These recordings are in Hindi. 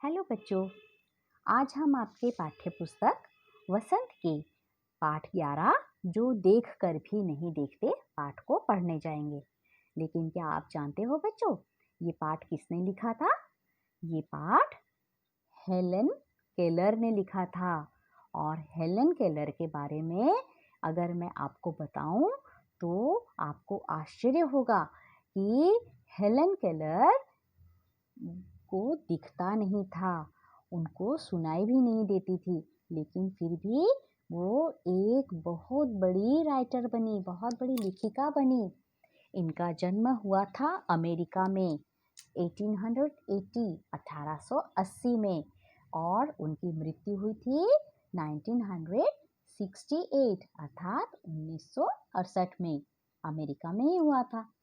हेलो बच्चों, आज हम आपके पाठ्य पुस्तक वसंत के पाठ 11 जो देख कर भी नहीं देखते पाठ को पढ़ने जाएंगे। लेकिन क्या आप जानते हो बच्चों, ये पाठ किसने लिखा था? ये पाठ हेलन केलर ने लिखा था। और हेलन केलर के बारे में अगर मैं आपको बताऊं तो आपको आश्चर्य होगा कि हेलन केलर को दिखता नहीं था, उनको सुनाई भी नहीं देती थी, लेकिन फिर भी वो एक बहुत बड़ी राइटर बनी, बहुत बड़ी लेखिका बनी। इनका जन्म हुआ था अमेरिका में 1880 1880 में और उनकी मृत्यु हुई थी 1968 अर्थात 1968 में। अमेरिका में ही हुआ था।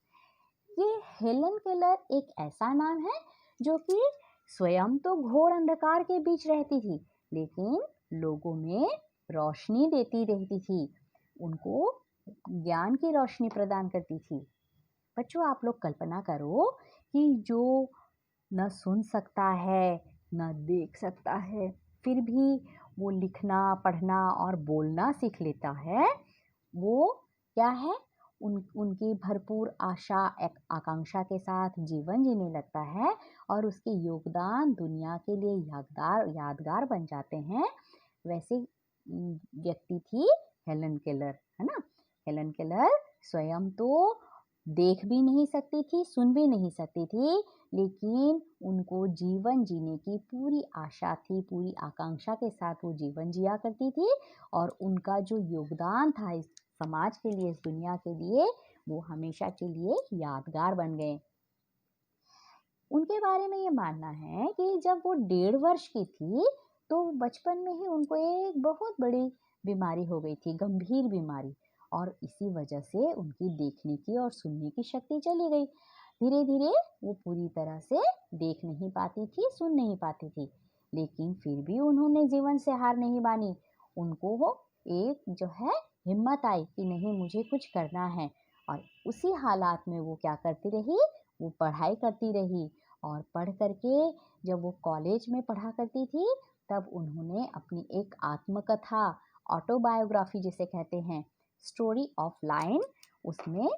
ये हेलन केलर एक ऐसा नाम है जो कि स्वयं तो घोर अंधकार के बीच रहती थी, लेकिन लोगों में रोशनी देती रहती थी, उनको ज्ञान की रोशनी प्रदान करती थी। बच्चों, आप लोग कल्पना करो कि जो न सुन सकता है न देख सकता है, फिर भी वो लिखना पढ़ना और बोलना सीख लेता है। वो क्या है, उनकी भरपूर आशा आकांक्षा के साथ जीवन जीने लगता है और उसके योगदान दुनिया के लिए यादगार बन जाते हैं। वैसे व्यक्ति थी हेलन केलर, है ना। हेलन केलर स्वयं तो देख भी नहीं सकती थी, सुन भी नहीं सकती थी, लेकिन उनको जीवन जीने की पूरी आशा थी, पूरी आकांक्षा के साथ वो जीवन जिया करती थी। और उनका जो योगदान था इस समाज के लिए, इस दुनिया के लिए, वो हमेशा के लिए यादगार बन गए। उनके बारे में ये मानना है कि जब वो 1.5 वर्ष की थी तो बचपन में ही उनको एक बहुत बड़ी बीमारी हो गई थी, गंभीर बीमारी, और इसी वजह से उनकी देखने की और सुनने की शक्ति चली गई। धीरे धीरे वो पूरी तरह से देख नहीं पाती थी, सुन नहीं पाती थी, लेकिन फिर भी उन्होंने जीवन से हार नहीं मानी। उनको वो एक जो है हिम्मत आई कि नहीं, मुझे कुछ करना है। और उसी हालात में वो क्या करती रही, वो पढ़ाई करती रही। और पढ़ करके जब वो कॉलेज में पढ़ा करती थी तब उन्होंने अपनी एक आत्मकथा, ऑटोबायोग्राफी जिसे कहते हैं, स्टोरी ऑफ लाइन, उसमें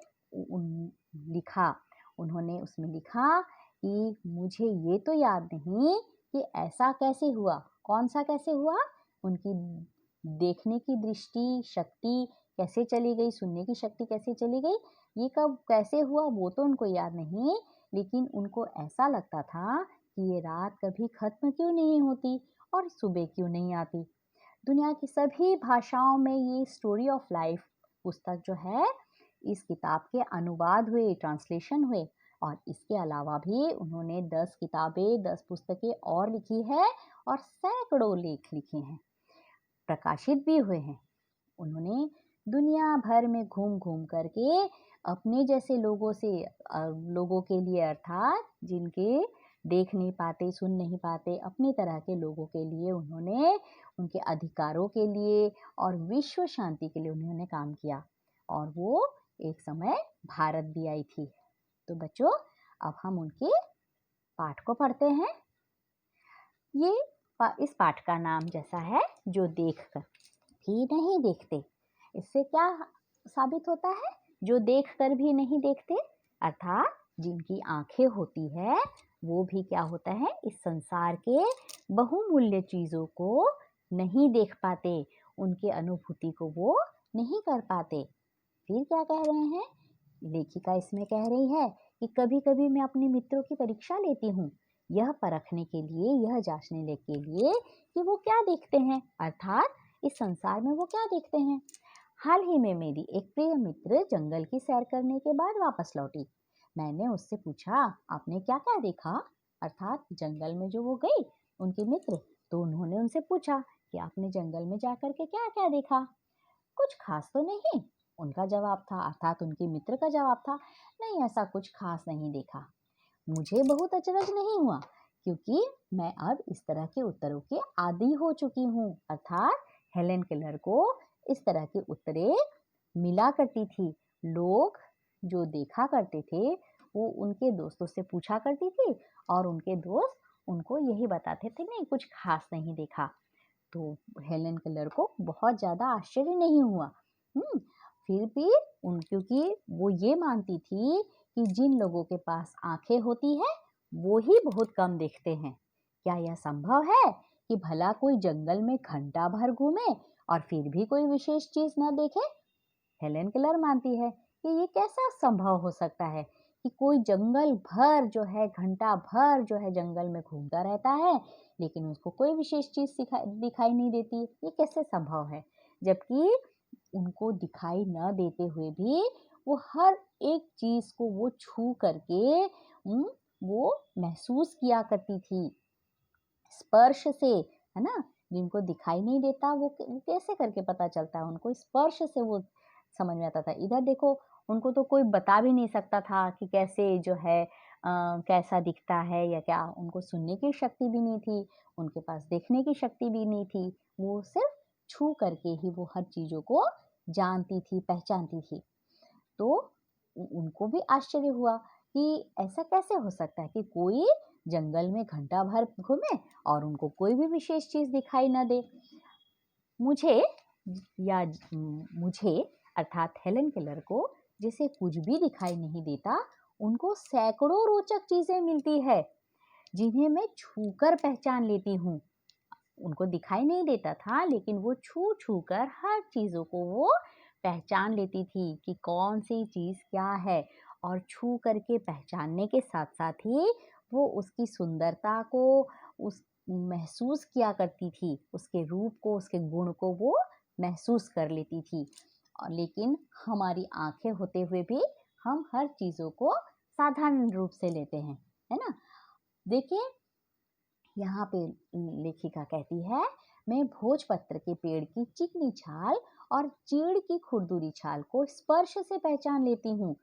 लिखा। उन्होंने उसमें लिखा कि मुझे ये तो याद नहीं कि ऐसा कैसे हुआ, कौन सा कैसे हुआ, उनकी देखने की दृष्टि शक्ति कैसे चली गई, सुनने की शक्ति कैसे चली गई, ये कब कैसे हुआ वो तो उनको याद नहीं, लेकिन उनको ऐसा लगता था कि ये रात कभी खत्म क्यों नहीं होती और सुबह क्यों नहीं आती। दुनिया की सभी भाषाओं में ये स्टोरी ऑफ लाइफ पुस्तक जो है, इस किताब के अनुवाद हुए, ट्रांसलेशन हुए। और इसके अलावा भी उन्होंने 10 किताबें, 10 पुस्तकें और लिखी है और सैकड़ों लेख लिखे हैं, प्रकाशित भी हुए हैं। उन्होंने दुनिया भर में घूम घूम करके अपने जैसे लोगों के लिए, अर्थात जिनके देख नहीं पाते, सुन नहीं पाते, अपनी तरह के लोगों के लिए उन्होंने, उनके अधिकारों के लिए और विश्व शांति के लिए उन्होंने काम किया। और वो एक समय भारत भी आई थी। तो बच्चों, अब हम उनके पाठ को पढ़ते हैं। इस पाठ का नाम जैसा है, जो देख कर भी नहीं देखते। इससे क्या साबित होता है? जो देख कर भी नहीं देखते, अर्थात जिनकी आंखें होती है वो भी क्या होता है, इस संसार के बहुमूल्य चीजों को नहीं देख पाते, उनके अनुभूति को वो नहीं कर पाते। फिर क्या कह रहे हैं लेखिका? इसमें कह रही है कि कभी कभी मैं अपने मित्रों की परीक्षा लेती हूँ, यह परखने के लिए, यह जांचने के लिए कि वो क्या देखते हैं, अर्थात इस संसार में वो क्या देखते हैं। हाल ही में मेरी एक प्रिय मित्र जंगल की सैर करने के बाद वापस लौटी। मैंने उससे पूछा, आपने क्या क्या देखा? अर्थात जंगल में जो वो गई, उनके मित्र, तो उन्होंने उनसे पूछा कि आपने जंगल में जाकर के क्या क्या देखा? कुछ खास तो नहीं, उनका जवाब था, अर्थात उनके मित्र का जवाब था, नहीं, ऐसा कुछ खास नहीं देखा। मुझे बहुत अचरज नहीं हुआ, क्योंकि मैं अब इस तरह के उत्तरों के आदी हो चुकी हूँ। अर्थात हेलन केलर को इस तरह के उत्तरे मिला करती थी। लोग जो देखा करते थे वो उनके दोस्तों से पूछा करती थी और उनके दोस्त उनको यही बताते थे, नहीं कुछ खास नहीं देखा। तो हेलन केलर को बहुत ज़्यादा आश्चर्य नहीं हुआ। फिर भी क्योंकि वो ये मानती थी कि जिन लोगों के पास आंखें होती है वो ही बहुत कम देखते हैं। क्या यह संभव है कि भला कोई जंगल में घंटा भर घूमे और फिर भी कोई विशेष चीज न देखे? हेलेन केलर मानती है कि ये कैसा संभव हो सकता है कि कोई जंगल भर जो है, घंटा भर जो है जंगल में घूमता रहता है, लेकिन उसको कोई विशेष चीज दिखाई नहीं देती। ये कैसे संभव है? जबकि उनको दिखाई न देते हुए भी वो हर एक चीज को वो छू करके वो महसूस किया करती थी, स्पर्श से, है ना। जिनको दिखाई नहीं देता वो कैसे करके पता चलता है, उनको स्पर्श से वो समझ में आता था। इधर देखो, उनको तो कोई बता भी नहीं सकता था कि कैसे जो है कैसा दिखता है या क्या। उनको सुनने की शक्ति भी नहीं थी, उनके पास देखने की शक्ति भी नहीं थी। वो सिर्फ छू करके ही वो हर चीजों को जानती थी, पहचानती थी। तो उनको भी आश्चर्य हुआ कि ऐसा कैसे हो सकता है कि कोई जंगल में घंटा भर घूमे और उनको कोई भी विशेष चीज दिखाई न दे। मुझे या मुझे अर्थात हेलेन केलर को जिसे कुछ भी दिखाई नहीं देता, उनको सैकड़ों रोचक चीजें मिलती है जिन्हें मैं छूकर पहचान लेती हूँ। उनको दिखाई नहीं देता था, लेकिन वो छू छू कर हर चीजों को वो पहचान लेती थी कि कौन सी चीज क्या है। और छू करके पहचानने के साथ साथ ही वो उसकी सुंदरता को उस महसूस किया करती थी, उसके रूप को, उसके गुण को वो महसूस कर लेती थी। और लेकिन हमारी आंखें होते हुए भी हम हर चीजों को साधारण रूप से लेते हैं, है ना। देखिए, यहाँ पे लेखिका कहती है, मैं भोजपत्र के पेड़ की चिकनी छाल और चीड़ की खुरदुरी छाल को स्पर्श से पहचान लेती हूँ।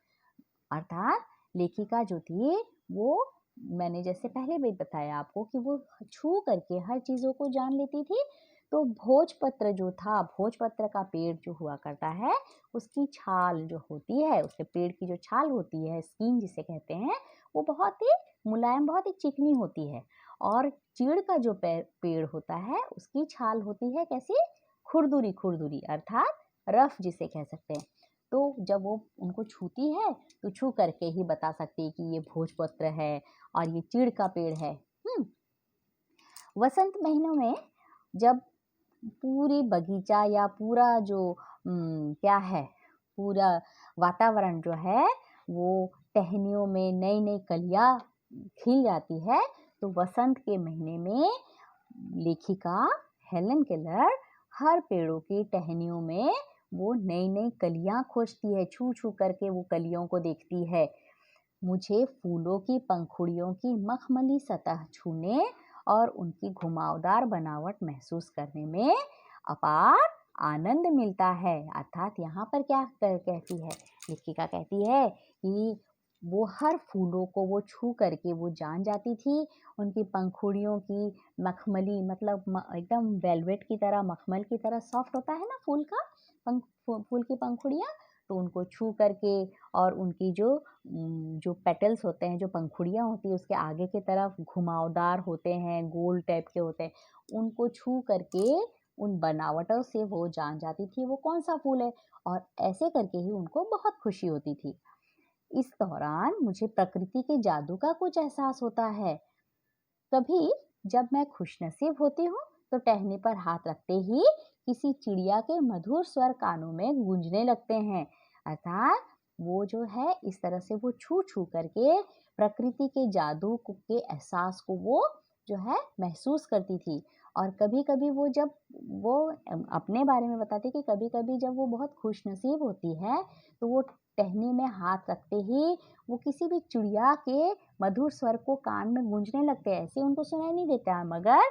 अर्थात लेखिका जो थी वो, मैंने जैसे पहले भी बताया आपको कि वो छू करके हर चीजों को जान लेती थी। तो भोजपत्र जो था, भोजपत्र का पेड़ जो हुआ करता है, उसकी छाल जो होती है, उसके पेड़ की जो छाल होती है, स्किन जिसे कहते हैं, वो बहुत ही मुलायम, बहुत ही चिकनी होती है। और चीड़ का जो पेड़ होता है, उसकी छाल होती है कैसी? खुरदुरी खुरदुरी, अर्थात रफ जिसे कह सकते हैं। तो जब वो उनको छूती है तो छू करके ही बता सकती है कि ये भोजपत्र है और ये चीड़ का पेड़ है। वसंत महीनों में जब पूरी बगीचा या पूरा जो क्या है, पूरा वातावरण जो है वो टहनियों में नई नई कलियां खिल जाती है, तो वसंत के महीने में लेखिका हेलेन केलर हर पेड़ों की टहनियों में वो नई नई कलियां खोजती है, छू छू करके वो कलियों को देखती है। मुझे फूलों की पंखुड़ियों की मखमली सतह छूने और उनकी घुमावदार बनावट महसूस करने में अपार आनंद मिलता है। अर्थात यहाँ पर क्या कहती है लेखिका, कहती है कि वो हर फूलों को वो छू करके वो जान जाती थी। उनकी पंखुड़ियों की मखमली, मतलब एकदम वेलवेट की तरह, मखमल की तरह सॉफ्ट होता है ना फूल का फूल की पंखुड़ियाँ, तो उनको छू करके और उनकी जो पेटल्स होते हैं, जो पंखुड़ियाँ होती है, उसके आगे की तरफ घुमावदार होते हैं, गोल टाइप के होते हैं, उनको छू करके उन बनावटों से वो जान जाती थी वो कौन सा फूल है। और ऐसे करके ही उनको बहुत खुशी होती थी। इस दौरान मुझे प्रकृति के जादू का कुछ एहसास होता है। कभी जब मैं खुशनसीब होती हूँ तो टहनी पर हाथ रखते ही किसी चिड़िया के मधुर स्वर कानों में गूंजने लगते हैं। अर्थात वो जो है इस तरह से वो छू छू करके प्रकृति के जादू के एहसास को वो जो है महसूस करती थी। और कभी कभी वो अपने बारे में बताती कि कभी कभी जब वो बहुत खुशनसीब होती है तो वो टहनी में हाथ रखते ही वो किसी भी चिड़िया के मधुर स्वर को कान में गूंजने लगते हैं। ऐसे उनको सुनाई नहीं देता है, मगर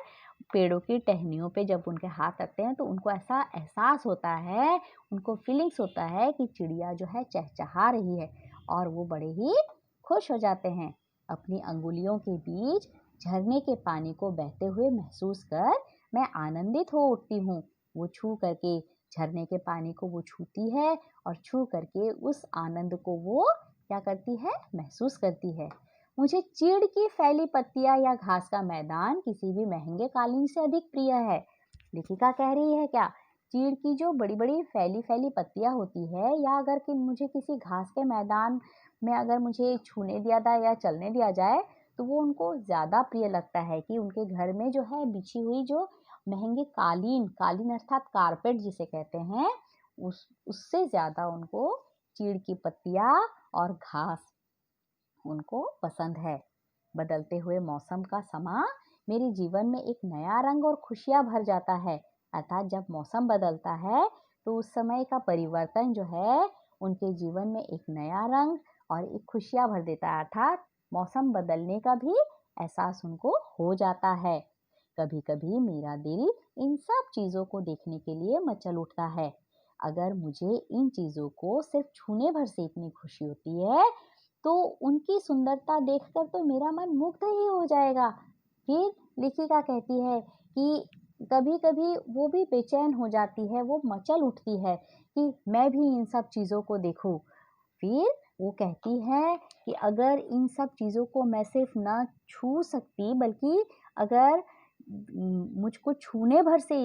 पेड़ों की टहनियों पे जब उनके हाथ रखते हैं तो उनको ऐसा एहसास होता है, उनको फीलिंग्स होता है कि चिड़िया जो है चहचहा रही है, और वो बड़े ही खुश हो जाते हैं। अपनी अंगुलियों के बीच झरने के पानी को बहते हुए महसूस कर मैं आनंदित हो उठती हूँ। वो छू करके झरने के पानी को वो छूती है और छू करके उस आनंद को वो क्या करती है, महसूस करती है। मुझे चीड़ की फैली पत्तियां या घास का मैदान किसी भी महंगे कालीन से अधिक प्रिय है। लेखिका कह रही है क्या, चीड़ की जो बड़ी बड़ी फैली फैली पत्तियां होती है, या अगर कि मुझे किसी घास के मैदान में अगर मुझे छूने दिया जाए या चलने दिया जाए, तो वो उनको ज्यादा प्रिय लगता है कि उनके घर में जो है बिछी हुई जो महंगे कालीन, कालीन अर्थात कारपेट जिसे कहते हैं, उससे ज्यादा उनको चीड़ की पत्तियां और घास उनको पसंद है। बदलते हुए मौसम का समा मेरे जीवन में एक नया रंग और खुशियां भर जाता है। अर्थात जब मौसम बदलता है तो उस समय का परिवर्तन जो है उनके जीवन में एक नया रंग और एक खुशियां भर देता है। अर्थात मौसम बदलने का भी एहसास उनको हो जाता है। कभी कभी मेरा दिल इन सब चीजों को देखने के लिए मचल उठता है। अगर मुझे इन चीजों को सिर्फ छूने भर से इतनी खुशी होती है, तो उनकी सुंदरता देखकर तो मेरा मन मुग्ध ही हो जाएगा। फिर लेखिका कहती है कि कभी कभी वो भी बेचैन हो जाती है, वो मचल उठती है कि मैं भी इन सब चीजों को देखूं। फिर वो कहती है कि अगर इन सब चीजों को मैं सिर्फ ना छू सकती, बल्कि अगर मुझको छूने भर से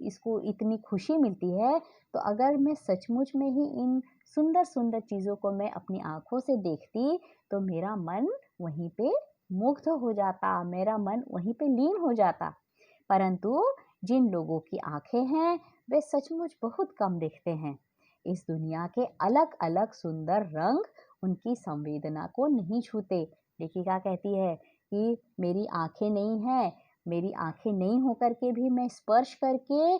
इसको इतनी खुशी मिलती है, तो अगर मैं सचमुच में ही इन सुंदर सुंदर चीजों को मैं अपनी आंखों से देखती, तो मेरा मन वहीं पे मुग्ध हो जाता, मेरा मन वहीं पे लीन हो जाता। परंतु जिन लोगों की आंखें हैं वे सचमुच बहुत कम देखते हैं। इस दुनिया के अलग अलग सुंदर रंग उनकी संवेदना को नहीं छूते। लेखिका कहती है कि मेरी आंखें नहीं हैं, मेरी आंखें नहीं होकर के भी मैं स्पर्श करके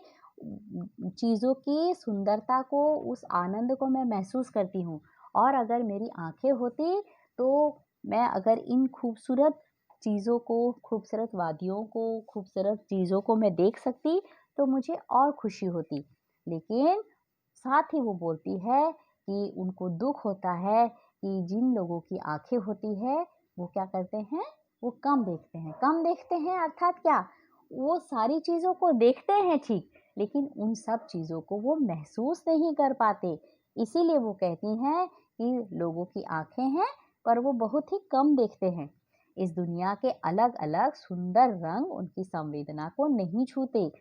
चीजों की सुंदरता को, उस आनंद को मैं महसूस करती हूँ। और अगर मेरी आंखें होती तो मैं अगर इन खूबसूरत चीजों को, खूबसूरत वादियों को, खूबसूरत चीजों को मैं देख सकती, तो मुझे और खुशी होती। लेकिन साथ ही वो बोलती है कि उनको दुख होता है कि जिन लोगों की आंखें होती है वो क्या करते हैं, वो कम देखते हैं। कम देखते हैं अर्थात क्या, वो सारी चीजों को देखते हैं ठीक, लेकिन उन सब चीजों को वो महसूस नहीं कर पाते। इसीलिए वो कहती हैं कि लोगों की आंखें हैं पर वो बहुत ही कम देखते हैं। इस दुनिया के अलग अलग सुंदर रंग उनकी संवेदना को नहीं छूते।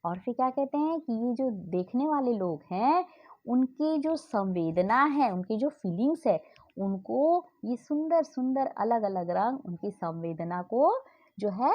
और फिर क्या कहते हैं कि ये जो देखने वाले लोग हैं, उनकी जो संवेदना है, उनकी जो फीलिंग्स है, उनको ये सुंदर सुंदर अलग अलग रंग उनकी संवेदना को जो है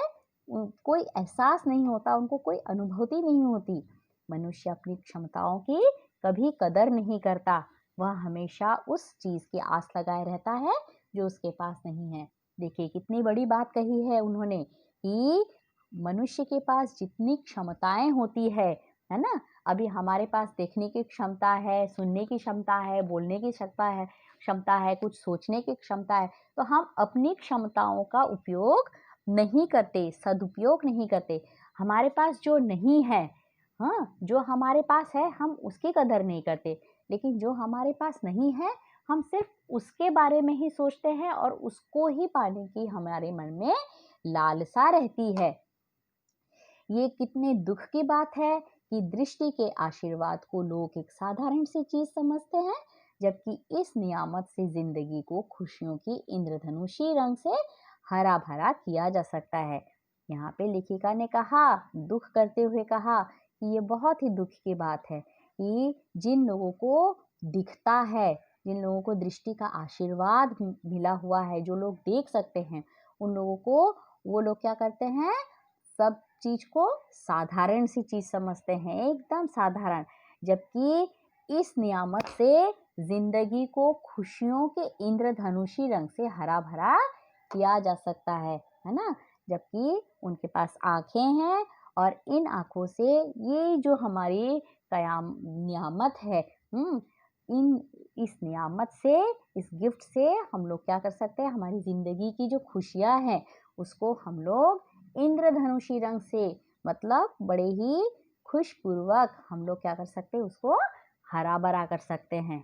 कोई एहसास नहीं होता, उनको कोई अनुभूति नहीं होती। मनुष्य अपनी क्षमताओं की कभी कदर नहीं करता, वह हमेशा उस चीज की आस लगाए रहता है जो उसके पास नहीं है। देखिए कितनी बड़ी बात कही है उन्होंने कि मनुष्य के पास जितनी क्षमताएं होती है ना, अभी हमारे पास देखने की क्षमता है, सुनने की क्षमता है, बोलने की क्षमता है, कुछ सोचने की क्षमता है, तो हम अपनी क्षमताओं का उपयोग नहीं करते, सदुपयोग नहीं करते। हमारे पास जो नहीं है, हाँ, जो हमारे पास है हम उसकी कदर नहीं करते, लेकिन जो हमारे पास नहीं है हम सिर्फ उसके बारे में ही सोचते हैं और उसको ही पाने की हमारे मन में लालसा रहती है। ये कितने दुख की बात है कि दृष्टि के आशीर्वाद को लोग एक साधारण सी चीज समझते हैं, जबकि इस नियामत से जिंदगी को खुशियों की इंद्रधनुषी रंग से हरा भरा किया जा सकता है। यहाँ पे लेखिका ने कहा, दुख करते हुए कहा कि ये बहुत ही दुख की बात है कि जिन लोगों को दिखता है, जिन लोगों को दृष्टि का आशीर्वाद मिला हुआ है, जो लोग देख सकते हैं, उन लोगों को वो लोग क्या करते हैं, सब चीज को साधारण सी चीज समझते हैं, एकदम साधारण। जबकि इस नियामत से जिंदगी को खुशियों के इंद्रधनुषी रंग से हरा भरा किया जा सकता है ना। जबकि उनके पास आंखें हैं और इन आंखों से ये जो हमारी कयाम नियामत है, इन इस नियामत से, इस गिफ्ट से हम लोग क्या कर सकते हैं, हमारी जिंदगी की जो खुशियां हैं उसको हम लोग इंद्रधनुषी रंग से, मतलब बड़े ही खुशपूर्वक हम लोग क्या कर सकते हैं, उसको हरा भरा कर सकते हैं।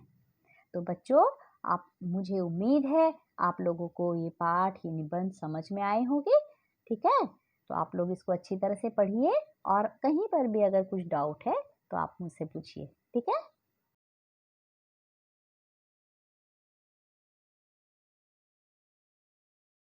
तो बच्चों, आप, मुझे उम्मीद है आप लोगों को ये पाठ, ये निबंध समझ में आए होंगे। ठीक है, तो आप लोग इसको अच्छी तरह से पढ़िए और कहीं पर भी अगर कुछ डाउट है तो आप मुझसे पूछिए। ठीक है।